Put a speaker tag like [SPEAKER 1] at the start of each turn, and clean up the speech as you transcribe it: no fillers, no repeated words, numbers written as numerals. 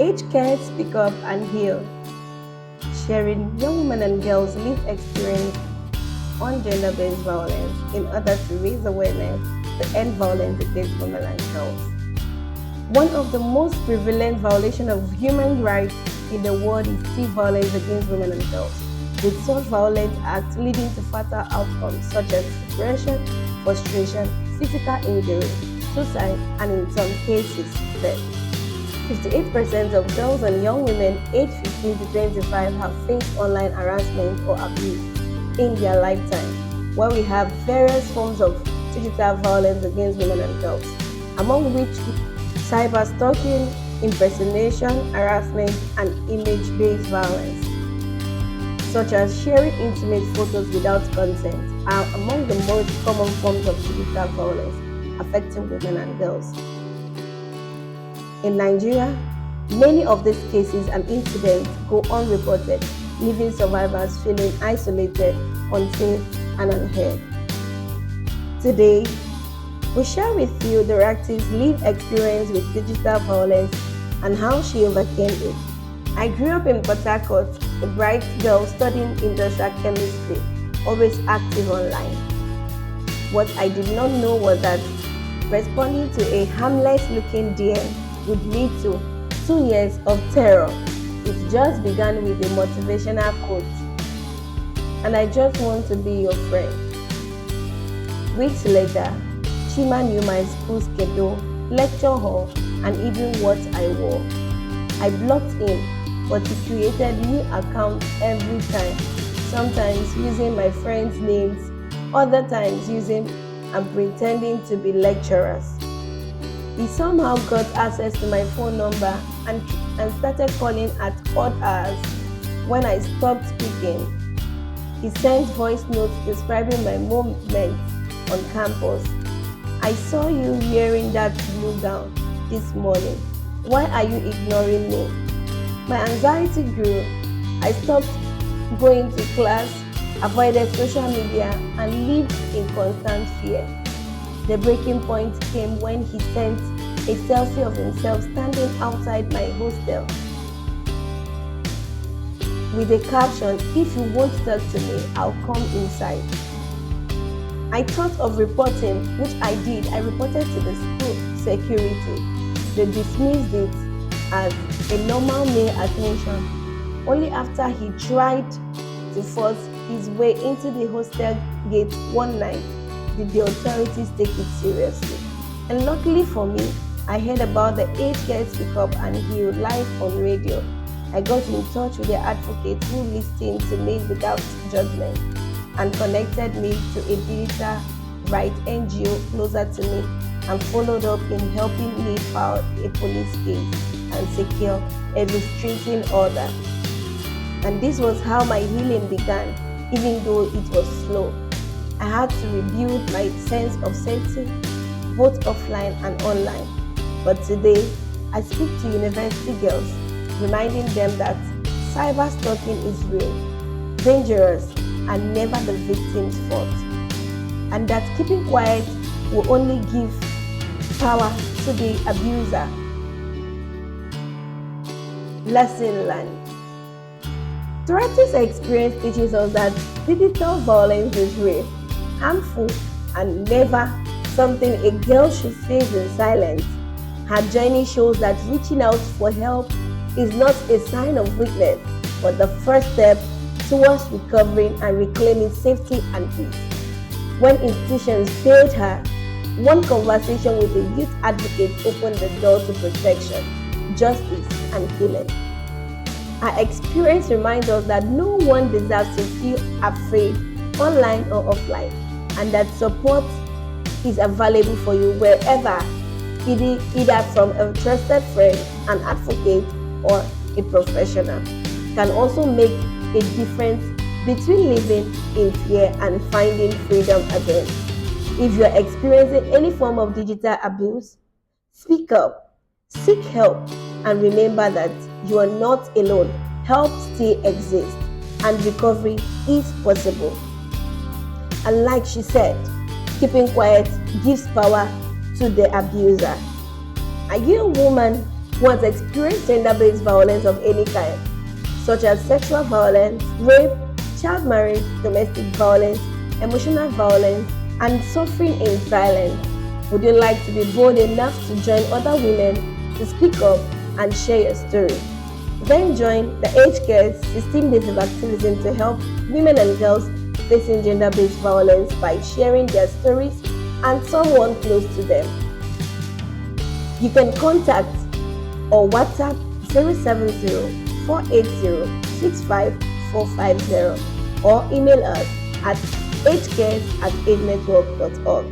[SPEAKER 1] AGECares, SpeakUp, and Heal, sharing young women and girls' lived experience on gender-based violence in order to raise awareness to end violence against women and girls. One of the most prevalent violations of human rights in the world is still violence against women and girls, with such violent acts leading to fatal outcomes such as separation, frustration, physical injury, suicide, and in some cases, death. 58% of girls and young women aged 15 to 25 have faced online harassment or abuse in their lifetime, while we have various forms of digital violence against women and girls, among which cyberstalking, impersonation, harassment, and image-based violence, such as sharing intimate photos without consent, are among the most common forms of digital violence affecting women and girls. In Nigeria, many of these cases and incidents go unreported, leaving survivors feeling isolated, unsafe, and unheard. Today, we share with you Dorath's lived experience with digital violence and how she overcame it. I grew up in Port Harcourt, a bright girl studying industrial chemistry, always active online. What I did not know was that responding to a harmless-looking DM would lead to 2 years of terror. It just began with a motivational quote, "And I just want to be your friend." Weeks later, Chima knew my school schedule, lecture hall, and even what I wore. I blocked him, but he created new accounts every time, sometimes using my friends' names, other times using and pretending to be lecturers. He somehow got access to my phone number and started calling at odd hours. When I stopped speaking, he sent voice notes describing my movements on campus. "I saw you wearing that blue gown this morning. Why are you ignoring me?" My anxiety grew. I stopped going to class, avoided social media, and lived in constant fear. The breaking point came when he sent a selfie of himself standing outside my hostel with a caption, "If you won't talk to me, I'll come inside." I thought of reporting, which I did. I reported to the school security. They dismissed it as a normal male attention. Only after he tried to force his way into the hostel gate one night did the authorities take it seriously. And luckily for me, I heard about the AGECares SpeakUp and Heal live on radio. I got in touch with the advocate who listened to me without judgment and connected me to a digital rights NGO closer to me and followed up in helping me file a police case and secure a restraining order. And this was how my healing began, even though it was slow. I had to rebuild my sense of safety, both offline and online. But today, I speak to university girls, reminding them that cyberstalking is real, dangerous, and never the victim's fault, and that keeping quiet will only give power to the abuser. Lesson learned. Dorath's experience teaches us that digital violence is real, harmful, and never something a girl should face in silence. Her journey shows that reaching out for help is not a sign of weakness, but the first step towards recovering and reclaiming safety and peace. When institutions failed her, one conversation with a youth advocate opened the door to protection, justice, and healing. Our experience reminds us that no one deserves to feel afraid, online or offline, and that support is available for you wherever, either from a trusted friend, an advocate, or a professional. Can also make a difference between living in fear and finding freedom again. If you're experiencing any form of digital abuse, speak up, seek help, and remember that you are not alone. Help still exists, and recovery is possible. And like she said, keeping quiet gives power to the abuser. Are you a woman who has experienced gender-based violence of any kind, such as sexual violence, rape, child marriage, domestic violence, emotional violence, and suffering in silence. Would you like to be bold enough to join other women to speak up and share your story? Then join the AGECares 16 Days of Activism to help women and girls facing gender-based violence by sharing their stories and someone close to them. You can contact or WhatsApp 070-480-65450 or email us at agecares@agenetwork.org.